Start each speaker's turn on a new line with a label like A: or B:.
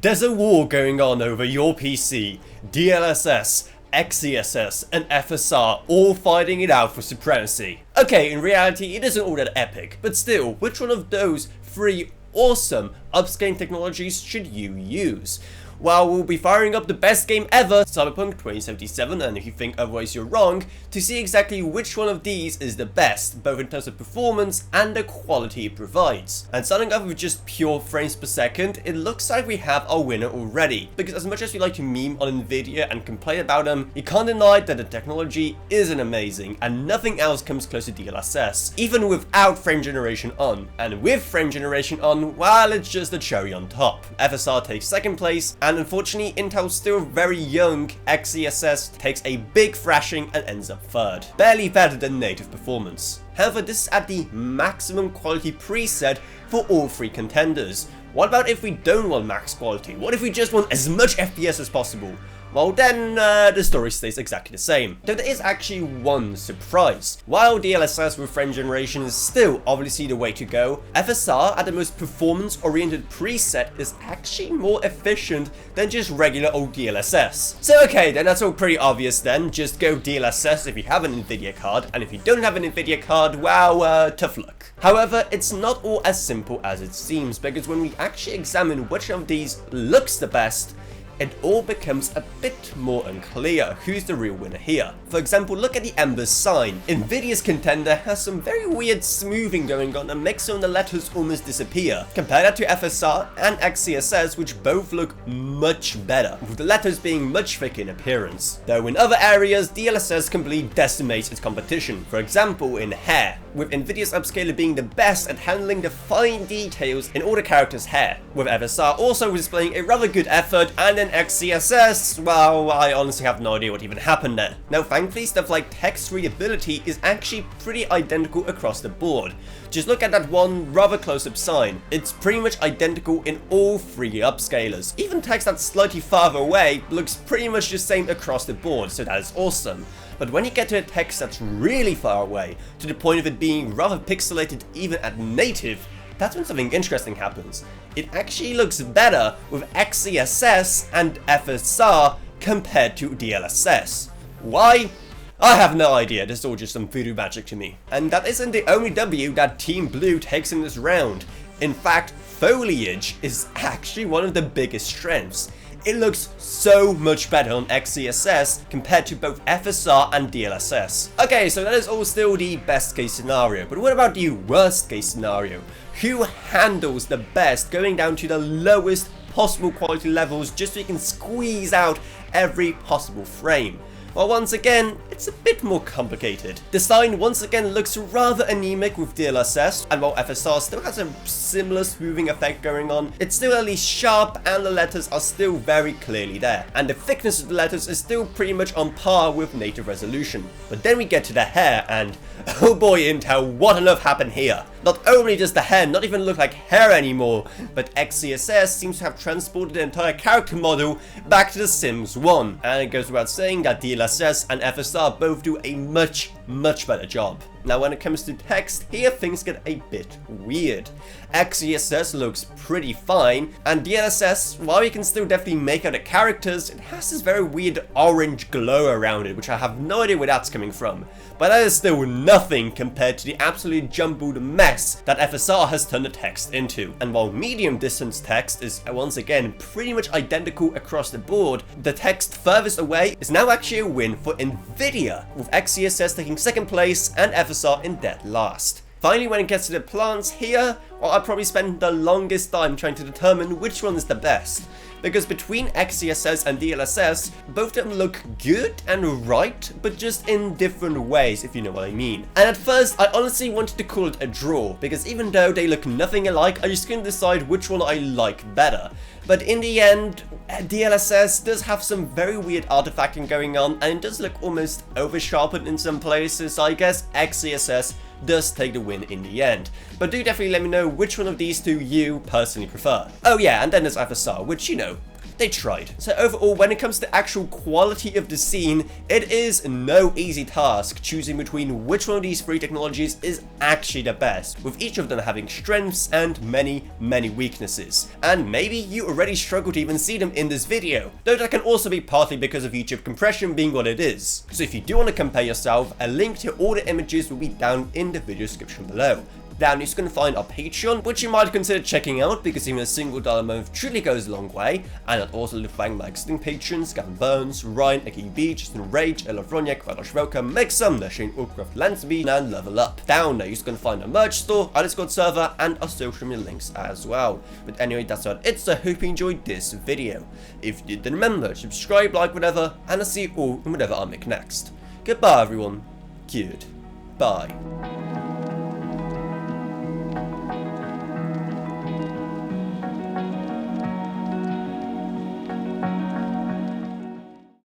A: There's a war going on over your PC, DLSS, XeSS, and FSR all fighting it out for supremacy. Okay, in reality it isn't all that epic, but still, which one of those three awesome upscaling technologies should you use? Well, we'll be firing up the best game ever, Cyberpunk 2077, and if you think otherwise you're wrong, to see exactly which one of these is the best, both in terms of performance and the quality it provides. And starting off with just pure frames per second, it looks like we have our winner already, because as much as we like to meme on Nvidia and complain about them, you can't deny that the technology isn't amazing, and nothing else comes close to DLSS, even without frame generation on. And with frame generation on, well, it's just a cherry on top. FSR takes second place, and unfortunately, Intel's still very young XeSS takes a big thrashing and ends up third. Barely better than native performance. However, this is at the maximum quality preset for all three contenders. What about if we don't want max quality? What if we just want as much FPS as possible? Well then, the story stays exactly the same. Though there is actually one surprise. While DLSS with frame generation is still obviously the way to go, FSR at the most performance-oriented preset is actually more efficient than just regular old DLSS. So okay, then that's all pretty obvious then. Just go DLSS if you have an Nvidia card, and if you don't have an Nvidia card, well, tough luck. However, it's not all as simple as it seems, because when we actually examine which of these looks the best, it all becomes a bit more unclear who's the real winner here. For example, look at the Ember sign. Nvidia's contender has some very weird smoothing going on and makes some of the letters almost disappear. Compare that to FSR and XeSS, which both look much better, with the letters being much thicker in appearance. Though in other areas, DLSS completely decimates its competition. For example, in hair, with Nvidia's upscaler being the best at handling the fine details in all the characters' hair, with FSR also displaying a rather good effort, and in XeSS, well, I honestly have no idea what even happened there. Now thankfully, stuff like text readability is actually pretty identical across the board. Just look at that one rather close-up sign. It's pretty much identical in all three upscalers. Even text that's slightly farther away looks pretty much the same across the board, so that is awesome. But when you get to a text that's really far away, to the point of it being rather pixelated even at native, that's when something interesting happens. It actually looks better with XeSS and FSR compared to DLSS. Why? I have no idea, this is all just some voodoo magic to me. And that isn't the only W that Team Blue takes in this round. In fact, foliage is actually one of the biggest strengths. It looks so much better on XeSS compared to both FSR and DLSS. Okay, so that is all still the best case scenario, but what about the worst case scenario? Who handles the best going down to the lowest possible quality levels just so you can squeeze out every possible frame? Well, once again, it's a bit more complicated. The sign once again looks rather anemic with DLSS, and while FSR still has a similar smoothing effect going on, it's still at least sharp and the letters are still very clearly there. And the thickness of the letters is still pretty much on par with native resolution. But then we get to the hair and, oh boy Intel, what on earth happened here? Not only does the hair not even look like hair anymore, but XeSS seems to have transported the entire character model back to The Sims 1. And it goes without saying that DLSS and FSR both do a much better job. Now when it comes to text, here things get a bit weird. XeSS looks pretty fine, and DLSS, while you can still definitely make out the characters, it has this very weird orange glow around it, which I have no idea where that's coming from. But that is still nothing compared to the absolutely jumbled mess that FSR has turned the text into. And while medium distance text is once again pretty much identical across the board, the text furthest away is now actually a win for Nvidia, with XeSS taking second place and FSR in dead last. Finally, when it gets to the plants here, well, I probably spend the longest time trying to determine which one is the best. Because between XeSS and DLSS, both of them look good and right, but just in different ways, if you know what I mean. And at first, I honestly wanted to call it a draw, because even though they look nothing alike, I just couldn't decide which one I like better. But in the end, DLSS does have some very weird artifacting going on, and it does look almost over-sharpened in some places, so I guess XeSS does take the win in the end. But do definitely let me know which one of these two you personally prefer. Oh yeah, and then there's FSR, which, you know, they tried. So overall, when it comes to actual quality of the scene, it is no easy task choosing between which one of these three technologies is actually the best, with each of them having strengths and many weaknesses. And maybe you already struggle to even see them in this video, though that can also be partly because of YouTube compression being what it is. So if you do want to compare yourself, a link to all the images will be down in the video description below. Down you're going to find our Patreon, which you might consider checking out because even a single $1 a month truly goes a long way, and I'd also look thank my existing patrons, Gavin Burns, Ryan, AKB, Justin Rage, Ella Vroniak, Vadosh Velka, Meg Sumner, Shane Ullcraft, Lansby, and Level Up. Down there you're going to find our merch store, our Discord server, and our social media links as well. But anyway, that's about it, so I hope you enjoyed this video. If you did, then remember, subscribe, like, whatever, and I'll see you all in whatever I make next. Goodbye everyone. Goodbye.